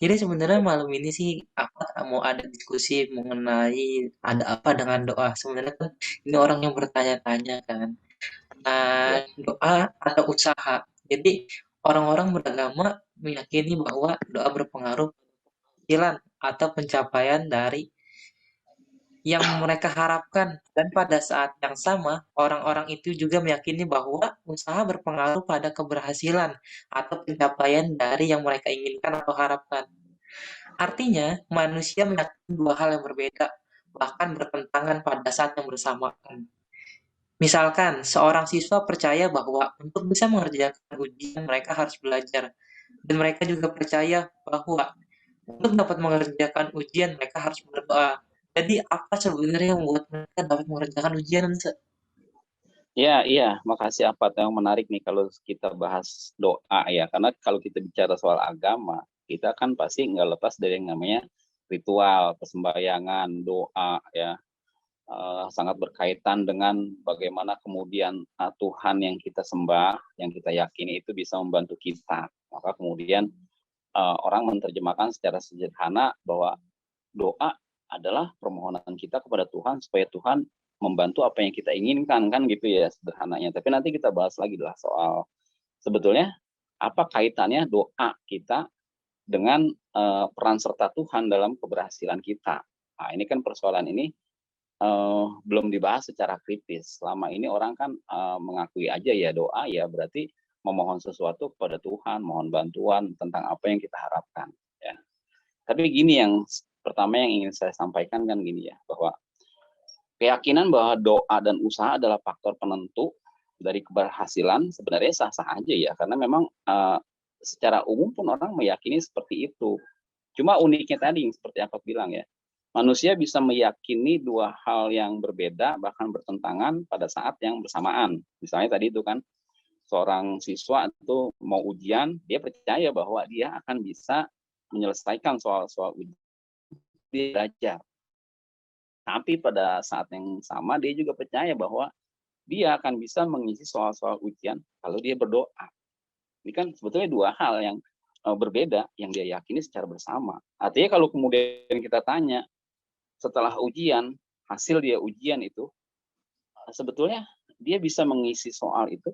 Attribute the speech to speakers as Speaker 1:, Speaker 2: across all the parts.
Speaker 1: Jadi sebenarnya malam ini sih aku mau ada diskusi mengenai ada apa dengan doa. Sebenarnya kan ini orang yang bertanya-tanya kan.
Speaker 2: Ya,
Speaker 1: Doa atau usaha. Jadi orang-orang beragama meyakini bahwa doa berpengaruh kehadilan atau pencapaian dari yang mereka harapkan, dan pada saat yang sama orang-orang itu juga meyakini bahwa usaha berpengaruh pada keberhasilan atau pencapaian dari yang mereka inginkan atau harapkan. Artinya, manusia meyakini dua hal yang berbeda, bahkan bertentangan pada saat yang bersamaan. Misalkan, seorang siswa percaya bahwa untuk bisa mengerjakan ujian mereka harus belajar, dan mereka juga percaya bahwa untuk dapat mengerjakan ujian mereka harus berdoa. Jadi apa sebenarnya yang membuat mereka dapat mengerjakan ujian?
Speaker 2: iya, makasih apa yang menarik nih kalau kita bahas doa ya, karena kalau kita bicara soal agama, kita kan pasti nggak lepas dari yang namanya ritual, persembahyangan, doa ya, sangat berkaitan dengan bagaimana kemudian Tuhan yang kita sembah, yang kita yakini itu bisa membantu kita. Maka kemudian orang menerjemahkan secara sederhana bahwa doa adalah permohonan kita kepada Tuhan supaya Tuhan membantu apa yang kita inginkan, kan gitu ya sederhananya. Tapi nanti kita bahas lagi lah soal sebetulnya apa kaitannya doa kita dengan peran serta Tuhan dalam keberhasilan kita. Nah, ini kan persoalan ini belum dibahas secara kritis. Selama ini orang kan mengakui aja ya doa ya berarti memohon sesuatu kepada Tuhan, mohon bantuan tentang apa yang kita harapkan. Ya. Tapi gini yang pertama yang ingin saya sampaikan kan gini ya, bahwa keyakinan bahwa doa dan usaha adalah faktor penentu dari keberhasilan sebenarnya sah-sah aja ya, karena memang secara umum pun orang meyakini seperti itu. Cuma uniknya tadi yang seperti aku bilang ya, manusia bisa meyakini dua hal yang berbeda bahkan bertentangan pada saat yang bersamaan. Misalnya tadi itu kan seorang siswa itu mau ujian, dia percaya bahwa dia akan bisa menyelesaikan soal-soal ujian, dia belajar. Tapi pada saat yang sama dia juga percaya bahwa dia akan bisa mengisi soal-soal ujian kalau dia berdoa. Ini kan sebetulnya dua hal yang berbeda yang dia yakini secara bersama. Artinya kalau kemudian kita tanya setelah ujian, hasil dia ujian itu sebetulnya dia bisa mengisi soal itu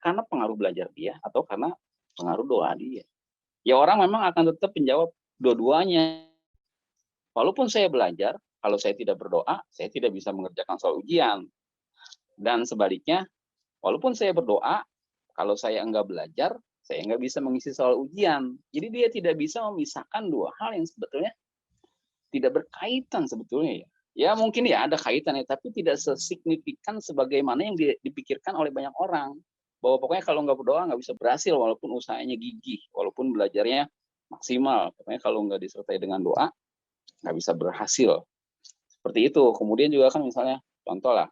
Speaker 2: karena pengaruh belajar dia atau karena pengaruh doa dia. Ya orang memang akan tetap menjawab dua-duanya. Walaupun saya belajar, kalau saya tidak berdoa, saya tidak bisa mengerjakan soal ujian. Dan sebaliknya, walaupun saya berdoa, kalau saya enggak belajar, saya enggak bisa mengisi soal ujian. Jadi dia tidak bisa memisahkan dua hal yang sebetulnya tidak berkaitan sebetulnya ya. Ya mungkin ya ada kaitannya, tapi tidak sesignifikan sebagaimana yang dipikirkan oleh banyak orang. Bahwa pokoknya kalau nggak berdoa nggak bisa berhasil, walaupun usahanya gigih, walaupun belajarnya maksimal. Pokoknya kalau nggak disertai dengan doa, nggak bisa berhasil. Seperti itu. Kemudian juga kan misalnya, contoh lah,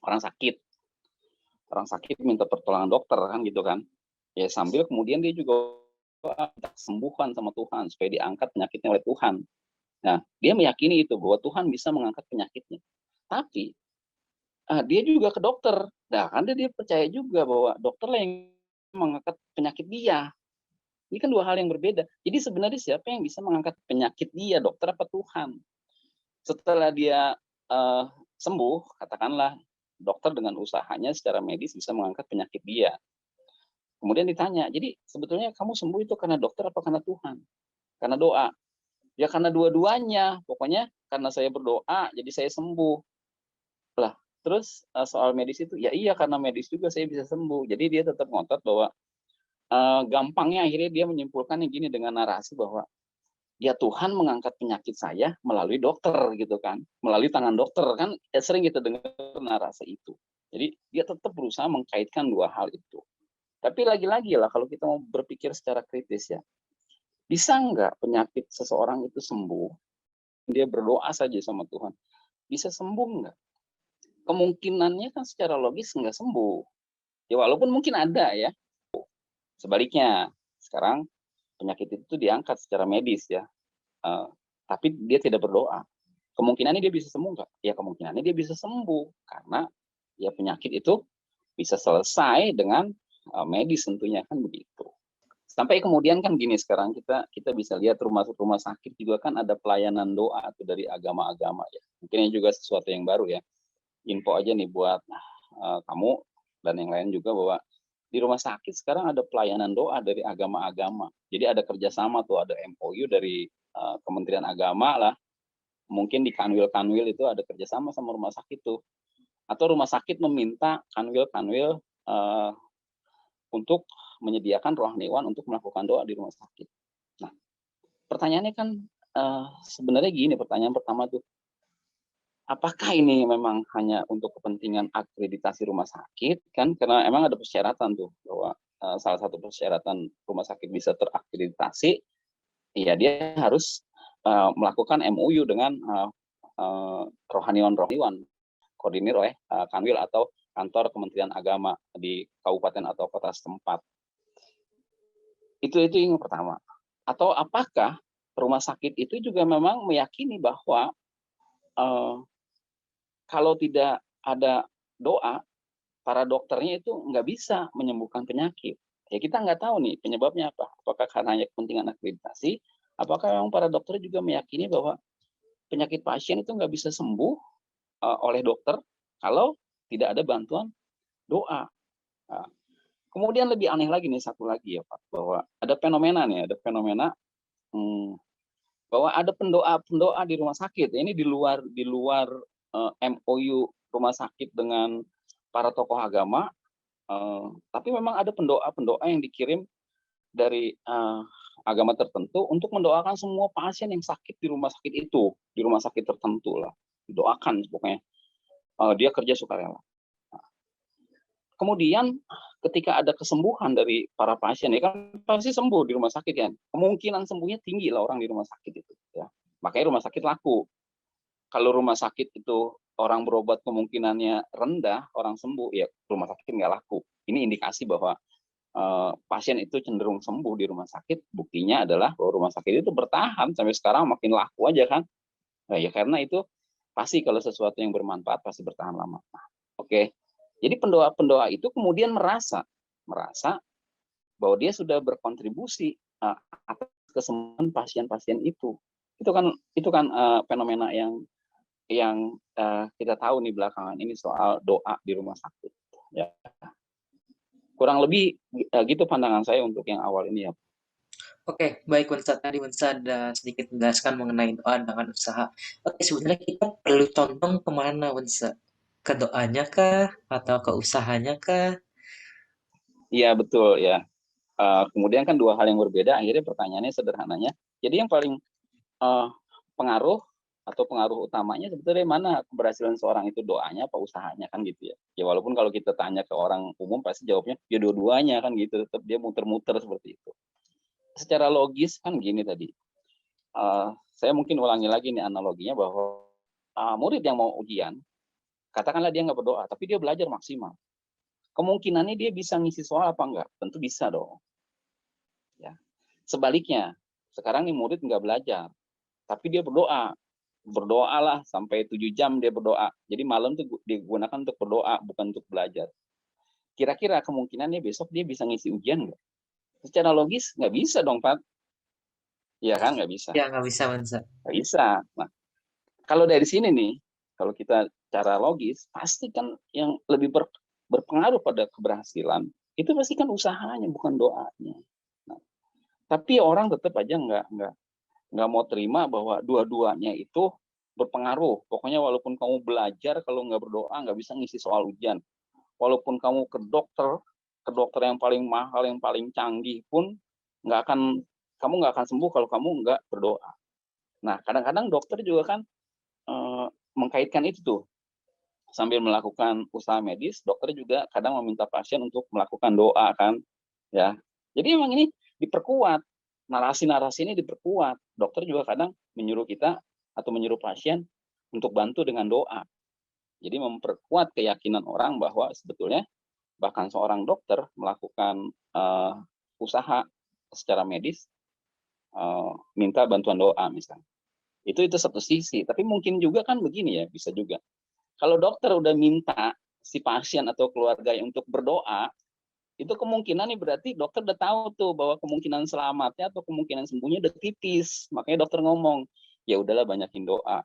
Speaker 2: orang sakit. Orang sakit minta pertolongan dokter kan gitu kan. Ya sambil kemudian dia juga minta kesembuhan sama Tuhan, supaya diangkat penyakitnya oleh Tuhan. Nah, dia meyakini itu bahwa Tuhan bisa mengangkat penyakitnya. Tapi dia juga ke dokter. Nah, kan dia percaya juga bahwa dokter lah yang mengangkat penyakit dia. Ini kan dua hal yang berbeda. Jadi sebenarnya siapa yang bisa mengangkat penyakit dia, dokter apa Tuhan? Setelah dia sembuh, katakanlah dokter dengan usahanya secara medis bisa mengangkat penyakit dia. Kemudian ditanya, jadi sebetulnya kamu sembuh itu karena dokter apa karena Tuhan? Karena doa. Ya karena dua-duanya. Pokoknya karena saya berdoa, jadi saya sembuh. Lah, terus soal medis itu, ya iya karena medis juga saya bisa sembuh. Jadi dia tetap ngotot bahwa gampangnya akhirnya dia menyimpulkan yang gini dengan narasi bahwa ya Tuhan mengangkat penyakit saya melalui dokter gitu kan, melalui tangan dokter kan ya sering kita dengar narasi itu. Jadi dia tetap berusaha mengkaitkan dua hal itu. Tapi lagi-lagi lah kalau kita mau berpikir secara kritis ya, bisa nggak penyakit seseorang itu sembuh? Dia berdoa saja sama Tuhan, bisa sembuh nggak? Kemungkinannya kan secara logis nggak sembuh. Ya walaupun mungkin ada ya. Sebaliknya, sekarang penyakit itu diangkat secara medis ya, tapi dia tidak berdoa. Kemungkinannya dia bisa sembuh nggak? Ya kemungkinannya dia bisa sembuh karena ya penyakit itu bisa selesai dengan medis tentunya kan begitu. Sampai kemudian kan gini, sekarang kita bisa lihat rumah sakit juga kan ada pelayanan doa tuh dari agama-agama ya. Mungkin ini juga sesuatu yang baru ya. Info aja nih buat kamu dan yang lain juga, bahwa di rumah sakit sekarang ada pelayanan doa dari agama-agama. Jadi ada kerjasama tuh, ada MOU dari Kementerian Agama lah. Mungkin di kanwil-kanwil itu ada kerjasama sama rumah sakit tuh. Atau rumah sakit meminta kanwil-kanwil untuk menyediakan rohaniwan untuk melakukan doa di rumah sakit. Nah, pertanyaannya kan sebenarnya gini, pertanyaan pertama tuh, apakah ini memang hanya untuk kepentingan akreditasi rumah sakit kan? Karena emang ada persyaratan tuh, bahwa salah satu persyaratan rumah sakit bisa terakreditasi, ya dia harus melakukan MOU dengan rohaniwan koordinir oleh kanwil atau kantor Kementerian Agama di kabupaten atau kota setempat. Itu yang pertama. Atau apakah rumah sakit itu juga memang meyakini bahwa kalau tidak ada doa, para dokternya itu nggak bisa menyembuhkan penyakit. Ya kita nggak tahu nih penyebabnya apa. Apakah karena kepentingan akreditasi, apakah memang para dokter juga meyakini bahwa penyakit pasien itu nggak bisa sembuh oleh dokter kalau tidak ada bantuan doa. Nah, kemudian lebih aneh lagi nih, satu lagi ya Pak, bahwa ada fenomena bahwa ada pendoa di rumah sakit. Ini di luar MOU rumah sakit dengan para tokoh agama, tapi memang ada pendoa yang dikirim dari agama tertentu untuk mendoakan semua pasien yang sakit di rumah sakit itu, di rumah sakit tertentu lah, didoakan pokoknya. Dia kerja sukarela. Kemudian ketika ada kesembuhan dari para pasien, ya kan pasti sembuh di rumah sakit kan. Kemungkinan sembuhnya tinggi lah orang di rumah sakit itu. Ya. Makanya rumah sakit laku. Kalau rumah sakit itu orang berobat kemungkinannya rendah, orang sembuh, ya rumah sakit nggak laku. Ini indikasi bahwa pasien itu cenderung sembuh di rumah sakit. Buktinya adalah bahwa rumah sakit itu bertahan sampai sekarang makin laku aja kan. Nah, ya karena itu pasti kalau sesuatu yang bermanfaat pasti bertahan lama. Nah, oke. Jadi pendoa-pendoa itu kemudian merasa bahwa dia sudah berkontribusi atas kesembuhan pasien-pasien itu. Itu kan fenomena yang kita tahu nih belakangan ini soal doa di rumah sakit. Ya. Kurang lebih gitu pandangan saya untuk yang awal ini ya.
Speaker 1: Oke, baik Wensa. Tadi Wensa ada sedikit menjelaskan mengenai doa dengan usaha. Oke, sebenarnya kita perlu condong kemana Wensa? Ke doanya kah? Atau ke usahanya kah?
Speaker 2: Iya betul ya. Kemudian kan dua hal yang berbeda. Akhirnya pertanyaannya sederhananya. Jadi yang paling pengaruh atau pengaruh utamanya sebetulnya mana keberhasilan seorang itu, doanya apa usahanya kan gitu ya. Ya walaupun kalau kita tanya ke orang umum pasti jawabnya ya dua-duanya kan gitu. Tetap dia muter-muter seperti itu. Secara logis kan gini tadi. Saya mungkin ulangi lagi nih analoginya, bahwa murid yang mau ujian, katakanlah dia nggak berdoa, tapi dia belajar maksimal. Kemungkinannya dia bisa ngisi soal apa enggak? Tentu bisa dong. Ya. Sebaliknya, sekarang nih murid nggak belajar, tapi dia berdoalah sampai 7 jam dia berdoa. Jadi malam tuh digunakan untuk berdoa, bukan untuk belajar. Kira-kira kemungkinannya besok dia bisa ngisi ujian nggak? Secara logis nggak bisa dong, Pak. Iya kan, nggak bisa.
Speaker 1: Ya, nggak bisa Wensa.
Speaker 2: Nggak bisa. Nah, kalau dari sini nih, kalau kita cara logis, pasti kan yang lebih berpengaruh pada keberhasilan, itu pasti kan usahanya, bukan doanya. Nah, tapi orang tetap aja nggak mau terima bahwa dua-duanya itu berpengaruh. Pokoknya walaupun kamu belajar, kalau nggak berdoa nggak bisa ngisi soal ujian. Walaupun kamu ke dokter yang paling mahal, yang paling canggih pun kamu nggak akan sembuh kalau kamu nggak berdoa. Nah, kadang-kadang dokter juga kan mengkaitkan itu tuh. Sambil melakukan usaha medis, dokter juga kadang meminta pasien untuk melakukan doa kan. Ya. Jadi memang ini diperkuat. Narasi-narasi ini diperkuat. Dokter juga kadang menyuruh kita atau menyuruh pasien untuk bantu dengan doa. Jadi memperkuat keyakinan orang bahwa sebetulnya bahkan seorang dokter melakukan usaha secara medis, minta bantuan doa misalnya. Itu satu sisi. Tapi mungkin juga kan begini ya, bisa juga. Kalau dokter udah minta si pasien atau keluarga untuk berdoa, itu kemungkinan nih berarti dokter udah tahu tuh bahwa kemungkinan selamatnya atau kemungkinan sembuhnya udah tipis. Makanya dokter ngomong, ya udahlah banyakin doa.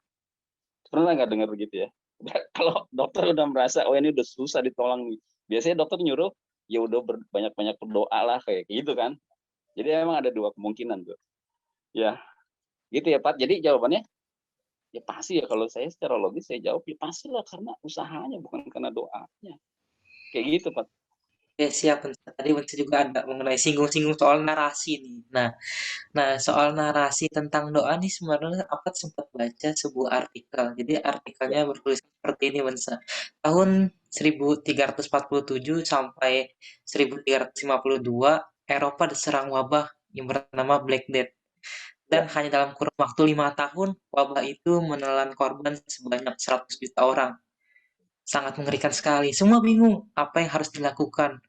Speaker 2: Pernah nggak dengar begitu ya? Kalau dokter udah merasa, oh ini udah susah ditolong nih. Biasanya dokter nyuruh, ya udah banyak-banyak berdoa lah kayak gitu kan. Jadi emang ada dua kemungkinan tuh. Ya, gitu ya Pak. Jadi jawabannya, ya pasti ya kalau saya secara logis saya jawab, ya pasti lah karena usahanya bukan karena doanya. Kayak gitu Pak.
Speaker 1: Ya siap, tadi Bensa juga ada mengenai singgung-singgung soal narasi nih. Nah, soal narasi tentang doa nih sebenarnya aku sempat baca sebuah artikel. Jadi
Speaker 2: Ya,
Speaker 1: artikelnya bertulis seperti ini, Bensa. Tahun 1347 sampai 1352, Eropa diserang wabah yang bernama Black Death. Dan
Speaker 2: ya,
Speaker 1: hanya dalam kurun waktu 5 tahun, wabah itu menelan korban sebanyak 100 juta orang. Sangat mengerikan sekali. Semua bingung apa yang harus dilakukan.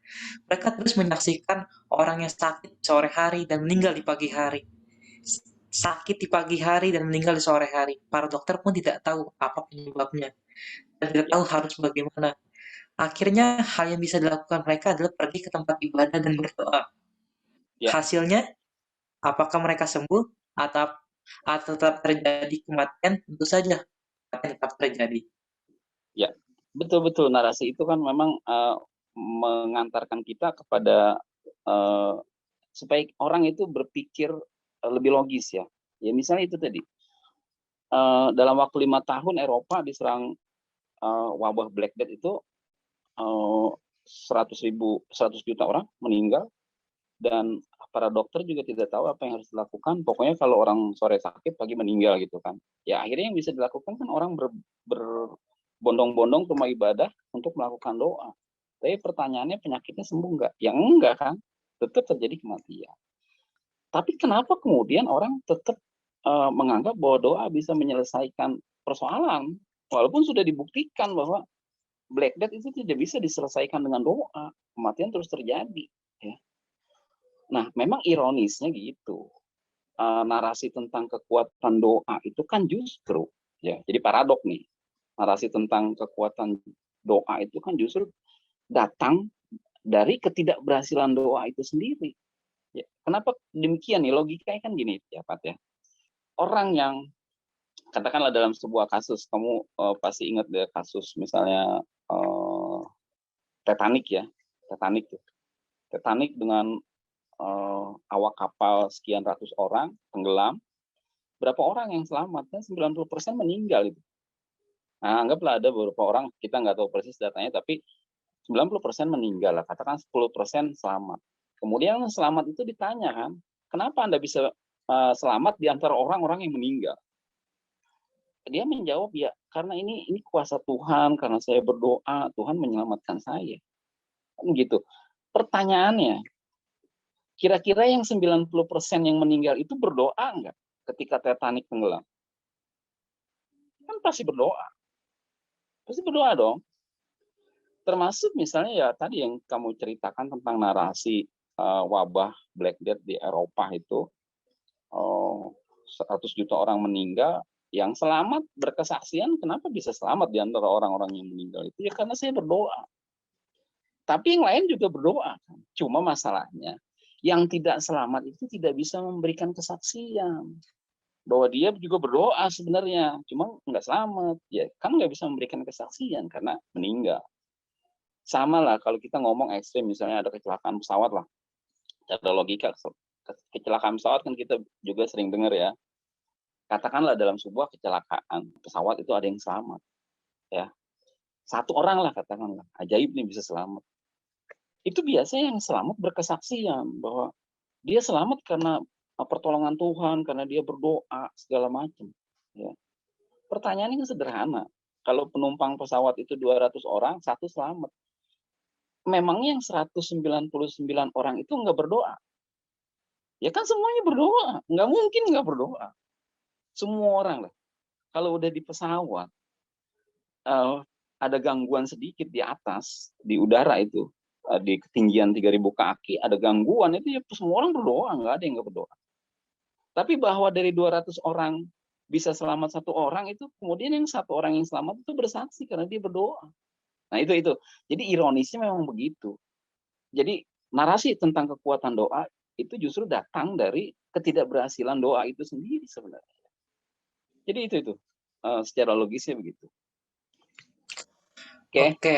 Speaker 1: Mereka terus menyaksikan orang yang sakit sore hari dan meninggal di pagi hari. Sakit di pagi hari dan meninggal di sore hari. Para dokter pun tidak tahu apa penyebabnya dan tidak
Speaker 2: ya,
Speaker 1: tahu harus bagaimana. Akhirnya hal yang bisa dilakukan mereka adalah pergi ke tempat ibadah dan berdoa.
Speaker 2: ya,
Speaker 1: Hasilnya, apakah mereka sembuh atau tetap terjadi kematian? Tentu saja akan tetap terjadi.
Speaker 2: ya. Betul-betul narasi itu kan memang mengantarkan kita kepada supaya orang itu berpikir lebih logis ya. Ya misalnya itu tadi, dalam waktu 5 tahun Eropa diserang wabah Black Death itu 100 juta orang meninggal dan para dokter juga tidak tahu apa yang harus dilakukan. Pokoknya kalau orang sore sakit pagi meninggal gitu kan. Ya akhirnya yang bisa dilakukan kan orang berbondong-bondong ke rumah ibadah untuk melakukan doa. Tapi pertanyaannya penyakitnya sembuh nggak? Ya enggak kan, tetap terjadi kematian. Tapi kenapa kemudian orang tetap menganggap bahwa doa bisa menyelesaikan persoalan, walaupun sudah dibuktikan bahwa Black Death itu tidak bisa diselesaikan dengan doa, kematian terus terjadi. Ya. Nah, memang ironisnya gitu. Narasi tentang kekuatan doa itu kan justru, ya, jadi paradok nih. Narasi tentang kekuatan doa itu kan justru datang dari ketidakberhasilan doa itu sendiri. Ya, kenapa demikian nih? Logikanya kan gini, ya Pak ya. Orang yang katakanlah dalam sebuah kasus, kamu pasti ingat deh kasus misalnya Titanic ya, Titanic tuh. Titanic dengan awak kapal sekian ratus orang tenggelam, berapa orang yang selamat? Kan 90% meninggal itu. Nah, anggaplah ada beberapa orang, kita nggak tahu persis datanya, tapi 90% meninggal lah, katakan 10% selamat. Kemudian selamat itu ditanya kan, kenapa Anda bisa selamat di antara orang-orang yang meninggal? Dia menjawab, ya karena ini kuasa Tuhan, karena saya berdoa, Tuhan menyelamatkan saya. Kan gitu. Pertanyaannya, kira-kira yang 90% yang meninggal itu berdoa nggak ketika Titanic tenggelam? Kan pasti berdoa. Pasti berdoa dong. Termasuk misalnya ya tadi yang kamu ceritakan tentang narasi wabah Black Death di Eropa itu, 100 juta orang meninggal, yang selamat berkesaksian, kenapa bisa selamat di antara orang-orang yang meninggal itu? Ya karena saya berdoa. Tapi yang lain juga berdoa. Cuma masalahnya, yang tidak selamat itu tidak bisa memberikan kesaksian bahwa dia juga berdoa sebenarnya, cuma nggak selamat. Ya kan nggak bisa memberikan kesaksian karena meninggal. Sama lah kalau kita ngomong ekstrim, misalnya ada kecelakaan pesawat lah. Cara logika, kecelakaan pesawat kan kita juga sering dengar ya. Katakanlah dalam sebuah kecelakaan pesawat itu ada yang selamat. Ya, satu orang lah katakanlah, ajaib nih bisa selamat. Itu biasanya yang selamat berkesaksian bahwa dia selamat karena pertolongan Tuhan, karena dia berdoa segala macam. Ya. Pertanyaannya sederhana. Kalau penumpang pesawat itu 200 orang, satu selamat. Memangnya yang 199 orang itu nggak berdoa? Ya kan semuanya berdoa. Nggak mungkin nggak berdoa. Semua orang lah. Kalau udah di pesawat, ada gangguan sedikit di atas, di udara itu, di ketinggian 3.000 kaki, ada gangguan, itu ya semua orang berdoa, nggak ada yang nggak berdoa. Tapi bahwa dari 200 orang bisa selamat satu orang, itu kemudian yang satu orang yang selamat itu bersaksi karena dia berdoa. Nah itu. Jadi ironisnya memang begitu. Jadi narasi tentang kekuatan doa itu justru datang dari ketidakberhasilan doa itu sendiri sebenarnya. Jadi itu secara logisnya begitu. Oke.
Speaker 1: Oke,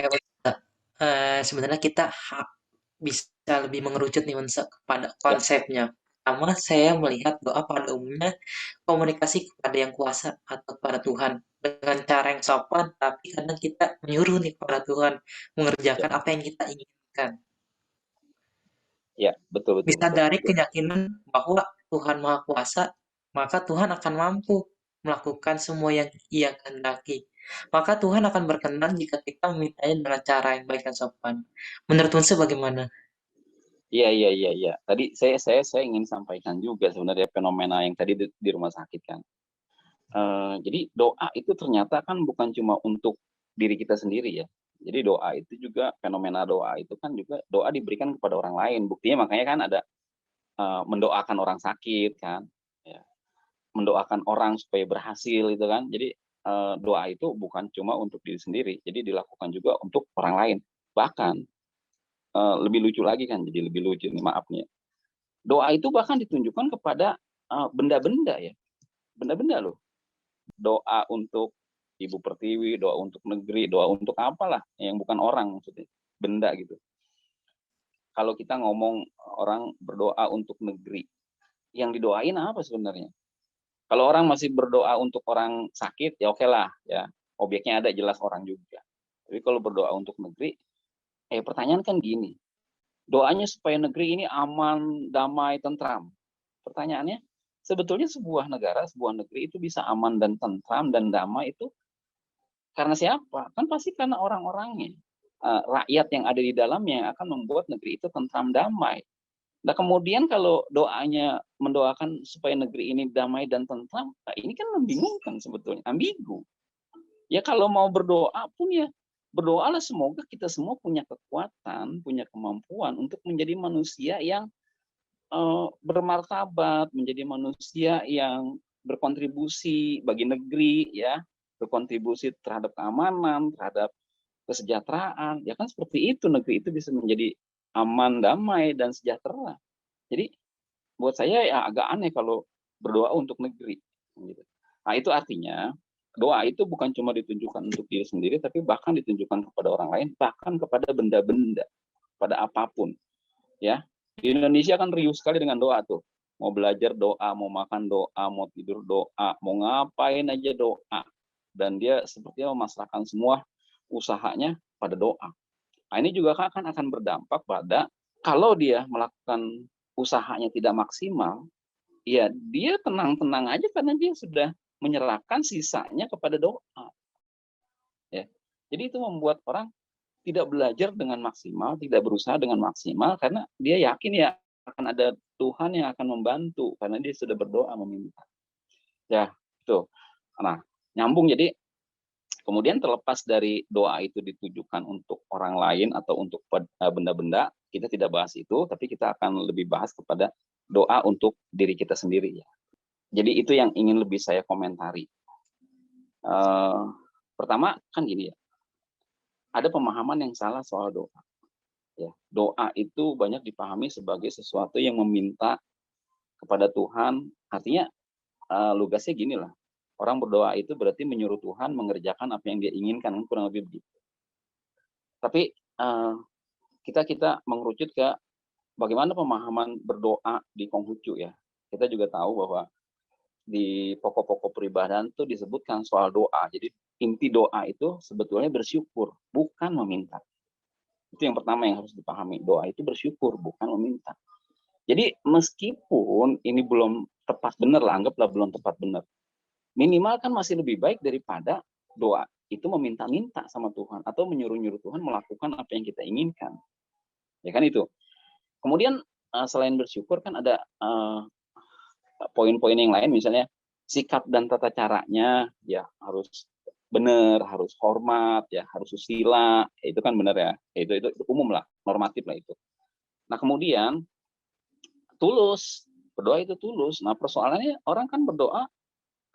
Speaker 1: sebenarnya kita bisa lebih mengerucut nih kepada
Speaker 2: Ya,
Speaker 1: konsepnya. Pertama, saya melihat doa pada umumnya komunikasi kepada yang kuasa atau kepada Tuhan dengan cara yang sopan, tapi kadang kita menyuruh nih kepada Tuhan
Speaker 2: ya,
Speaker 1: mengerjakan apa yang kita inginkan.
Speaker 2: ya, betul, betul,
Speaker 1: Bisa
Speaker 2: betul.
Speaker 1: dari keyakinan bahwa Tuhan Maha Kuasa, maka Tuhan akan mampu melakukan semua yang Ia kehendaki. Maka Tuhan akan berkenan jika kita memintanya dengan cara yang baik dan sopan. Menurut Unse bagaimana?
Speaker 2: Iya, iya, iya, iya. Tadi saya ingin sampaikan juga sebenarnya fenomena yang tadi di rumah sakit kan. Jadi doa itu ternyata kan bukan cuma untuk diri kita sendiri ya. Jadi doa itu juga fenomena doa itu kan juga doa diberikan kepada orang lain. Buktinya makanya kan ada mendoakan orang sakit kan, ya. Mendoakan orang supaya berhasil itu kan. Jadi doa itu bukan cuma untuk diri sendiri, jadi dilakukan juga untuk orang lain. Bahkan lebih lucu lagi kan, jadi lebih lucu nih maaf nih. Doa itu bahkan ditunjukkan kepada benda-benda ya, benda-benda loh. Doa untuk Ibu Pertiwi, doa untuk negeri, doa untuk apalah yang bukan orang maksudnya, benda gitu. Kalau kita ngomong orang berdoa untuk negeri, yang didoain apa sebenarnya? Kalau orang masih berdoa untuk orang sakit, ya oke lah, ya objeknya ada jelas orang juga. Tapi kalau berdoa untuk negeri, pertanyaan kan gini, doanya supaya negeri ini aman, damai, tentram. Pertanyaannya, sebetulnya sebuah negara, sebuah negeri itu bisa aman dan tentram dan damai itu karena siapa? Kan pasti karena orang-orangnya. Rakyat yang ada di dalamnya yang akan membuat negeri itu tentram damai. Nah kemudian kalau doanya mendoakan supaya negeri ini damai dan tentram, nah ini kan membingungkan sebetulnya, ambigu. Ya kalau mau berdoa pun ya berdoalah semoga kita semua punya kekuatan, punya kemampuan untuk menjadi manusia yang bermartabat, menjadi manusia yang berkontribusi bagi negeri, ya, berkontribusi terhadap keamanan, terhadap kesejahteraan. Ya kan seperti itu negeri itu bisa menjadi aman, damai, dan sejahtera. Jadi buat saya ya agak aneh kalau berdoa untuk negeri. Gitu. Nah itu artinya doa itu bukan cuma ditunjukkan untuk diri sendiri, tapi bahkan ditunjukkan kepada orang lain, bahkan kepada benda-benda, pada apapun. Ya, di Indonesia kan riuh sekali dengan doa tuh. Mau belajar doa, mau makan doa, mau tidur doa, mau ngapain aja doa. Dan dia sepertinya memasrahkan semua usahanya pada doa. Nah, ini juga akan berdampak pada kalau dia melakukan usahanya tidak maksimal, ya dia tenang-tenang aja karena dia sudah menyerahkan sisanya kepada doa. Ya. Jadi itu membuat orang tidak belajar dengan maksimal, tidak berusaha dengan maksimal karena dia yakin ya akan ada Tuhan yang akan membantu karena dia sudah berdoa meminta. Ya, itu. Nah, nyambung jadi kemudian terlepas dari doa itu ditujukan untuk orang lain atau untuk benda-benda, kita tidak bahas itu, tapi kita akan lebih bahas kepada doa untuk diri kita sendiri ya. Jadi itu yang ingin lebih saya komentari. Pertama kan gini ya, ada pemahaman yang salah soal doa. Ya, doa itu banyak dipahami sebagai sesuatu yang meminta kepada Tuhan. Artinya lugasnya gini lah, orang berdoa itu berarti menyuruh Tuhan mengerjakan apa yang dia inginkan, kurang lebih begitu. Tapi kita mengerucut ke bagaimana pemahaman berdoa di Konghucu ya. Kita juga tahu bahwa di pokok-pokok peribadahan itu disebutkan soal doa. Jadi inti doa itu sebetulnya bersyukur, bukan meminta. Itu yang pertama yang harus dipahami. Doa itu bersyukur, bukan meminta. Jadi meskipun ini belum tepat benar lah, anggaplah belum tepat benar. Minimal kan masih lebih baik daripada doa itu meminta-minta sama Tuhan atau menyuruh-nyuruh Tuhan melakukan apa yang kita inginkan. Ya kan itu. Kemudian selain bersyukur kan ada poin-poin yang lain, misalnya sikap dan tata caranya ya harus benar, harus hormat, ya harus susila, ya, itu kan benar ya. Itu umum lah, normatif lah itu. Nah kemudian tulus, berdoa itu tulus. Nah persoalannya orang kan berdoa,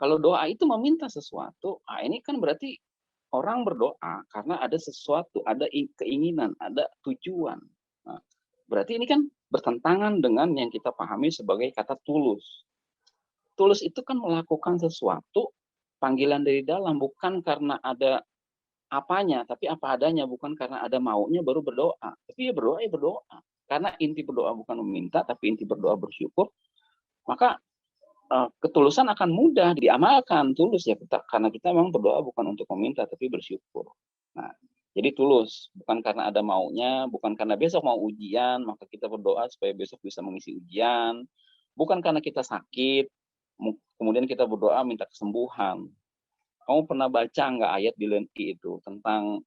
Speaker 2: kalau doa itu meminta sesuatu, ini kan berarti orang berdoa karena ada sesuatu, ada keinginan, ada tujuan. Nah, Berarti ini kan bertentangan dengan yang kita pahami sebagai kata tulus. Tulus itu kan melakukan sesuatu panggilan dari dalam, bukan karena ada apanya, tapi apa adanya, bukan karena ada maunya baru berdoa. Tapi ya berdoa. Karena inti berdoa bukan meminta, tapi inti berdoa bersyukur, maka ketulusan akan mudah diamalkan. Tulus ya kita, karena kita memang berdoa bukan untuk meminta, tapi bersyukur. Nah, jadi tulus, bukan karena ada maunya, bukan karena besok mau ujian, maka kita berdoa supaya besok bisa mengisi ujian, bukan karena kita sakit, kemudian kita berdoa minta kesembuhan. Kamu pernah baca nggak ayat di Lenti itu tentang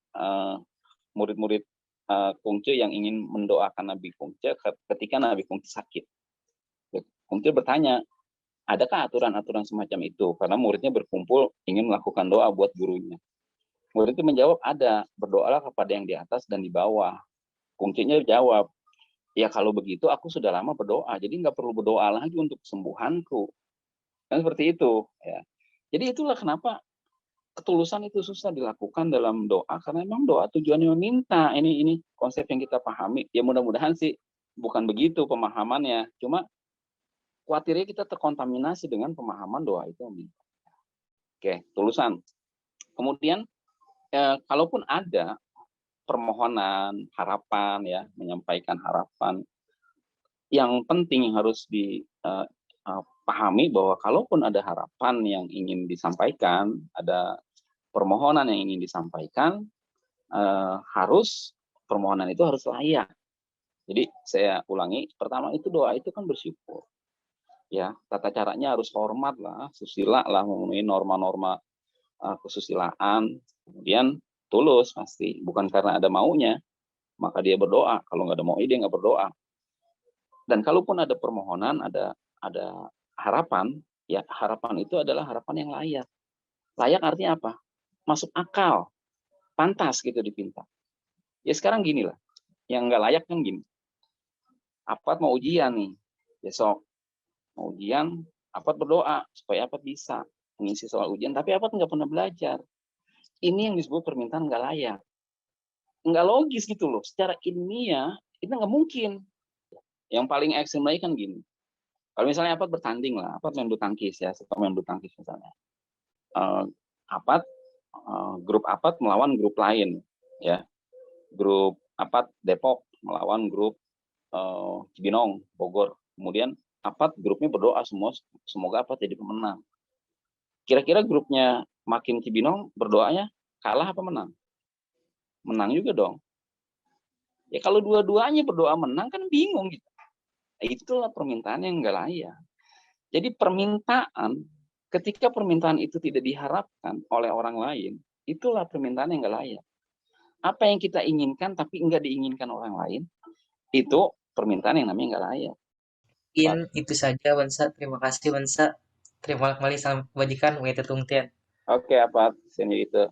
Speaker 2: murid-murid Kongce yang ingin mendoakan Nabi Kongce ketika Nabi Kongce sakit? Kongce bertanya, adakah aturan-aturan semacam itu? Karena muridnya berkumpul ingin melakukan doa buat gurunya. Murid itu menjawab, ada, berdoalah kepada yang di atas dan di bawah. Kongce-nya jawab, ya kalau begitu aku sudah lama berdoa, jadi nggak perlu berdoa lagi untuk kesembuhanku. Kan seperti itu. Ya. Jadi itulah kenapa ketulusan itu susah dilakukan dalam doa, karena memang doa tujuannya meminta. Ini konsep yang kita pahami. Ya mudah-mudahan sih bukan begitu pemahamannya. Cuma khawatirnya kita terkontaminasi dengan pemahaman doa itu meminta. Oke, tulusan. Kemudian kalaupun ada permohonan, harapan, ya, menyampaikan harapan, yang penting harus dipahami bahwa kalaupun ada harapan yang ingin disampaikan, ada permohonan yang ingin disampaikan, harus permohonan itu harus layak. Jadi saya ulangi, pertama itu doa itu kan bersyukur. Ya, tata caranya harus hormat lah, susila lah, memenuhi norma-norma kesusilaan. Kemudian tulus pasti, bukan karena ada maunya, maka dia berdoa. Kalau nggak ada maunya dia nggak berdoa. Dan kalaupun ada permohonan, ada harapan, ya harapan itu adalah harapan yang layak. Layak artinya apa? Masuk akal, pantas gitu dipinta. Ya sekarang gini lah, yang nggak layak kan gini. Apad mau ujian nih, besok mau ujian, Apad berdoa supaya Apad bisa mengisi soal ujian, tapi Apad nggak pernah belajar. Ini yang disebut permintaan nggak layak. Nggak logis gitu loh, secara ilmiah itu nggak mungkin. Yang paling ekstrim lagi kan gini, kalau misalnya Apad bertanding lah, Apad main bulu tangkis ya, suka main bulu tangkis misalnya. Apad, grup Apad melawan grup lain, ya. Grup Apad Depok melawan grup Cibinong Bogor. Kemudian Apad grupnya berdoa semua, semoga Apad jadi pemenang. Kira-kira grupnya Makin Cibinong berdoanya kalah apa menang? Menang juga dong. Ya kalau dua-duanya berdoa menang kan bingung gitu. Itulah permintaan yang nggak layak. Jadi permintaan, ketika permintaan itu tidak diharapkan oleh orang lain, itulah permintaan yang nggak layak. Apa yang kita inginkan tapi nggak diinginkan orang lain, itu permintaan yang namanya nggak layak.
Speaker 1: Mungkin itu saja, Wansa. Terima kasih, Wansa. Terima kasih, salam kebajikan, Wete Tungtian.
Speaker 2: Oke, apa itu?